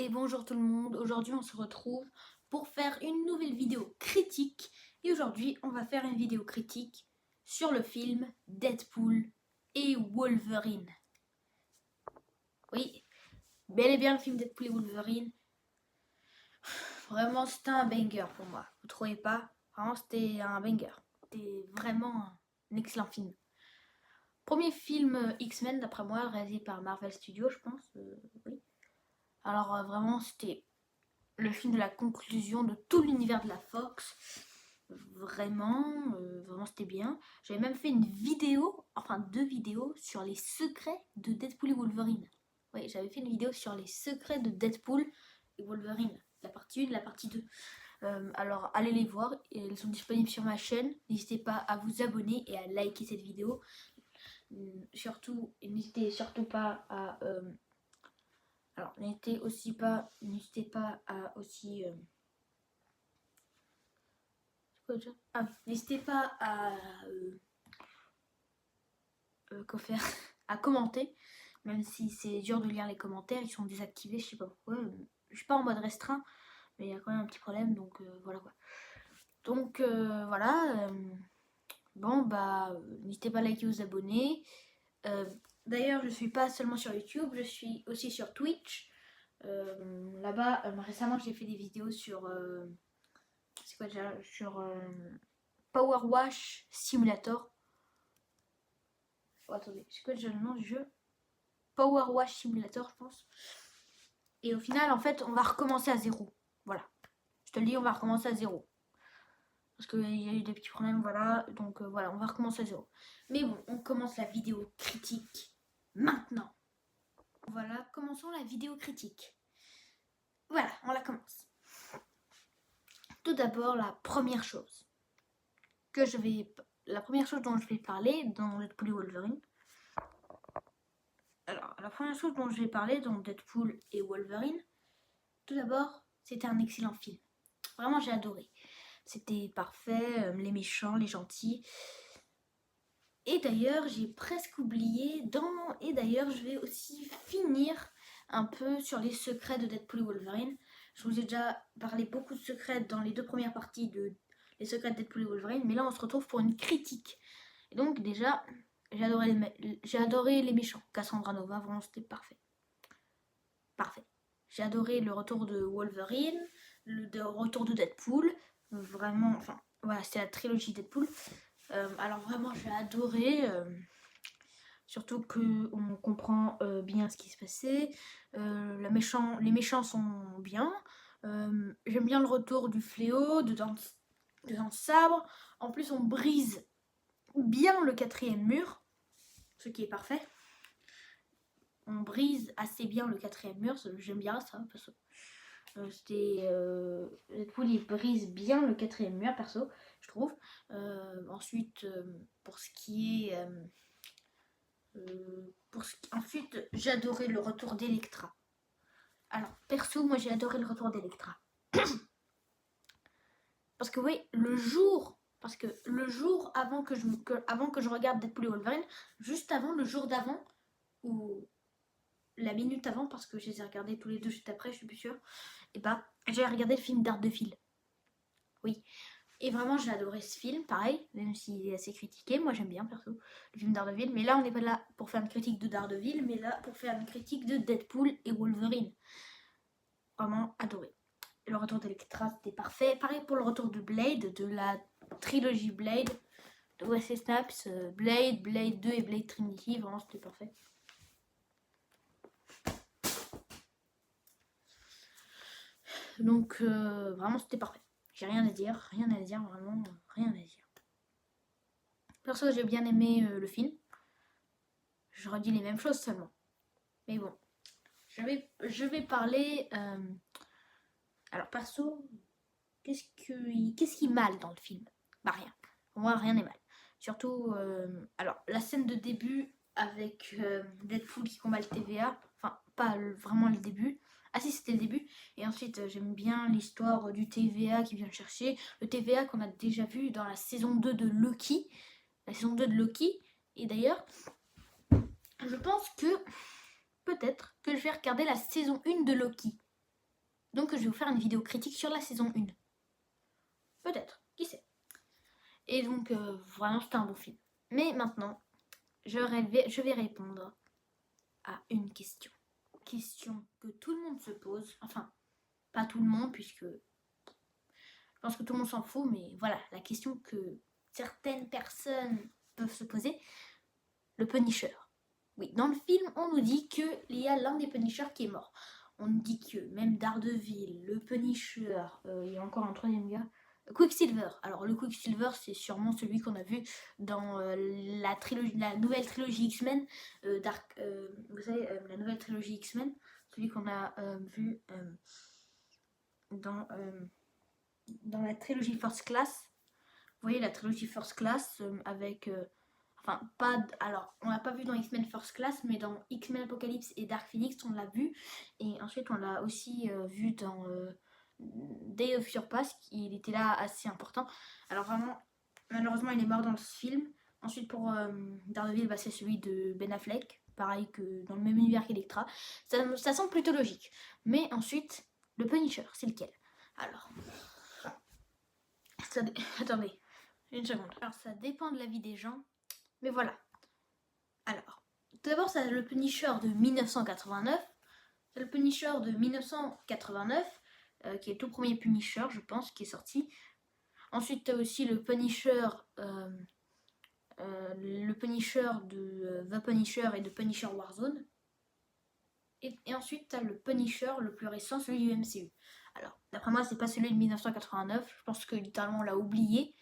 Et bonjour tout le monde, aujourd'hui on se retrouve pour faire une nouvelle vidéo critique. Et aujourd'hui on va faire une vidéo critique sur le film Deadpool et Wolverine. Oui, bel et bien le film Deadpool et Wolverine. Vraiment c'était un banger pour moi, vous trouvez pas? Vraiment c'était un banger, c'était vraiment un excellent film. Premier film X-Men d'après moi, réalisé par Marvel Studios je pense, oui. Alors vraiment c'était le film de la conclusion de tout l'univers de la Fox. Vraiment c'était bien. J'avais même fait une vidéo, enfin 2 vidéos sur les secrets de Deadpool et Wolverine. Oui, j'avais fait une vidéo sur les secrets de Deadpool et Wolverine, la partie 1, la partie 2. Alors allez les voir, elles sont disponibles sur ma chaîne. N'hésitez pas à vous abonner et à liker cette vidéo. Surtout, n'hésitez surtout pas à alors, n'hésitez pas à aussi. N'hésitez pas à quoi faire, à commenter, même si c'est dur de lire les commentaires, ils sont désactivés, je sais pas pourquoi. Je suis pas en mode restreint, mais il y a quand même un petit problème, donc voilà quoi. Donc voilà. Bon bah, n'hésitez pas à liker, vous abonner. D'ailleurs, je suis pas seulement sur YouTube, je suis aussi sur Twitch. Là-bas, récemment, j'ai fait des vidéos sur c'est quoi déjà, sur Power Wash Simulator. Oh, attendez, c'est quoi déjà le nom du jeu? Power Wash Simulator, je pense. Et au final, en fait, on va recommencer à zéro. Voilà. Je te le dis, on va recommencer à zéro. Parce qu'il y a eu des petits problèmes, voilà. Donc voilà, on va recommencer à zéro. Mais bon, on commence la vidéo critique maintenant. Voilà, commençons la vidéo critique. Voilà, on la commence. Tout d'abord, la première chose dont je vais parler dans Deadpool et Wolverine. Alors, la première chose dont je vais parler dans Deadpool et Wolverine, tout d'abord, c'était un excellent film. Vraiment, j'ai adoré. C'était parfait, les méchants, les gentils. Et d'ailleurs, j'ai presque oublié Et d'ailleurs, je vais aussi finir un peu sur les secrets de Deadpool et Wolverine. Je vous ai déjà parlé beaucoup de secrets dans les 2 premières parties de Les secrets de Deadpool et Wolverine, mais là, on se retrouve pour une critique. Et donc, déjà, j'ai adoré les méchants. Cassandra Nova, vraiment, c'était parfait. Parfait. J'ai adoré le retour de Wolverine, le retour de Deadpool. Vraiment, enfin, voilà, c'était la trilogie Deadpool. Alors vraiment, j'ai adoré. Surtout qu'on comprend bien ce qui se passait. Les méchants sont bien. J'aime bien le retour du fléau, de Dents de Sabre. En plus, on brise bien le 4e mur, ce qui est parfait. On brise assez bien le 4e mur, j'aime bien ça, perso. Deadpool, il brise bien le 4e mur, perso, je trouve. Ensuite, pour ce qui est... Ensuite, j'ai adoré le retour d'Electra. Alors, perso, moi j'ai adoré le retour d'Electra. Parce que oui, le jour avant que je regarde Deadpool et Wolverine, juste avant, le jour d'avant, ou la minute avant, parce que je les ai regardés tous les deux juste après, je suis plus sûre, et bah, j'ai regardé le film Daredevil. Oui. Et vraiment, j'ai adoré ce film, pareil, même s'il est assez critiqué. Moi, j'aime bien, perso, le film Daredevil. Mais là, on n'est pas là pour faire une critique de Daredevil, mais là pour faire une critique de Deadpool et Wolverine. Vraiment adoré. Le retour d'Electra, c'était parfait. Pareil pour le retour de Blade, de la trilogie Blade, de Wesley Snipes, Blade, Blade 2 et Blade Trinity. Vraiment, c'était parfait. Donc, vraiment, c'était parfait. J'ai rien à dire, vraiment, rien à dire. Perso, j'ai bien aimé le film. Je redis les mêmes choses seulement. Mais bon, je vais parler... Alors, perso, qu'est-ce qui est mal dans le film? Bah rien. Pour moi, rien n'est mal. Surtout, alors, la scène de début avec Deadpool qui combat le TVA. Enfin, pas vraiment le début. Ah si, c'était le début. Et ensuite, j'aime bien l'histoire du TVA qui vient le chercher. Le TVA qu'on a déjà vu dans la saison 2 de Loki. La saison 2 de Loki. Et d'ailleurs, je pense que peut-être que je vais regarder la saison 1 de Loki. Donc je vais vous faire une vidéo critique sur la saison 1. Peut-être, qui sait. Et donc vraiment c'était un bon film. Mais maintenant, je vais répondre à une question. Question que tout le monde se pose. Enfin, pas tout le monde puisque je pense que tout le monde s'en fout. Mais voilà, la question que certaines personnes peuvent se poser. Le Punisher. Oui, dans le film, on nous dit qu'il y a l'un des Punishers qui est mort. On nous dit que même Daredevil, le Punisher, il y a encore un troisième gars, Quicksilver. Alors le Quicksilver, c'est sûrement celui qu'on a vu dans la nouvelle trilogie X-Men, vous savez, la nouvelle trilogie X-Men, celui qu'on a vu dans la trilogie First Class. Vous voyez la trilogie First Class avec... Enfin, pas. Alors, on l'a pas vu dans X-Men First Class, mais dans X-Men Apocalypse et Dark Phoenix, on l'a vu. Et ensuite, on l'a aussi vu dans Day of Your Past. Il était là assez important. Alors, vraiment, malheureusement, il est mort dans ce film. Ensuite, pour Daredevil, c'est celui de Ben Affleck. Pareil que dans le même univers qu'Electra. Ça semble plutôt logique. Mais ensuite, le Punisher, c'est lequel? Alors. Attendez, une seconde. Alors, ça dépend de l'avis des gens. Mais voilà. Alors, tout d'abord, c'est le Punisher de 1989. C'est le Punisher de 1989, qui est le tout premier Punisher, je pense, qui est sorti. Ensuite, tu as aussi le Punisher de The Punisher et de Punisher Warzone. Et ensuite, tu as le Punisher le plus récent, celui du MCU. Alors, d'après moi, c'est pas celui de 1989. Je pense que littéralement, on l'a oublié.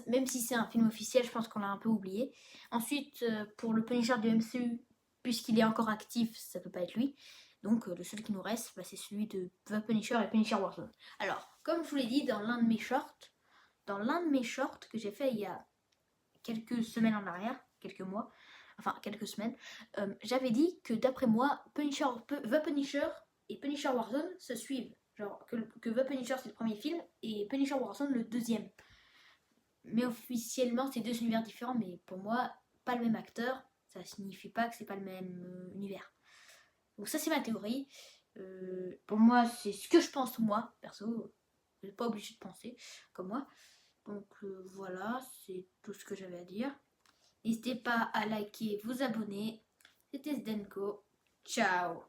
Même si c'est un film officiel, je pense qu'on l'a un peu oublié. Ensuite, pour le Punisher du MCU, puisqu'il est encore actif, ça peut pas être lui. Donc le seul qui nous reste, c'est celui de The Punisher et Punisher Warzone. Alors, comme je vous l'ai dit dans l'un de mes shorts que j'ai fait il y a quelques semaines en arrière, quelques mois, enfin quelques semaines, j'avais dit que d'après moi, The Punisher et Punisher Warzone se suivent. Genre que The Punisher c'est le premier film et Punisher Warzone le deuxième. Mais officiellement, c'est deux univers différents, mais pour moi, pas le même acteur, ça signifie pas que c'est pas le même univers. Donc ça, c'est ma théorie. Pour moi, c'est ce que je pense moi, perso. Vous n'êtes pas obligé de penser comme moi. Donc voilà, c'est tout ce que j'avais à dire. N'hésitez pas à liker, vous abonner. C'était Zdenko. Ciao.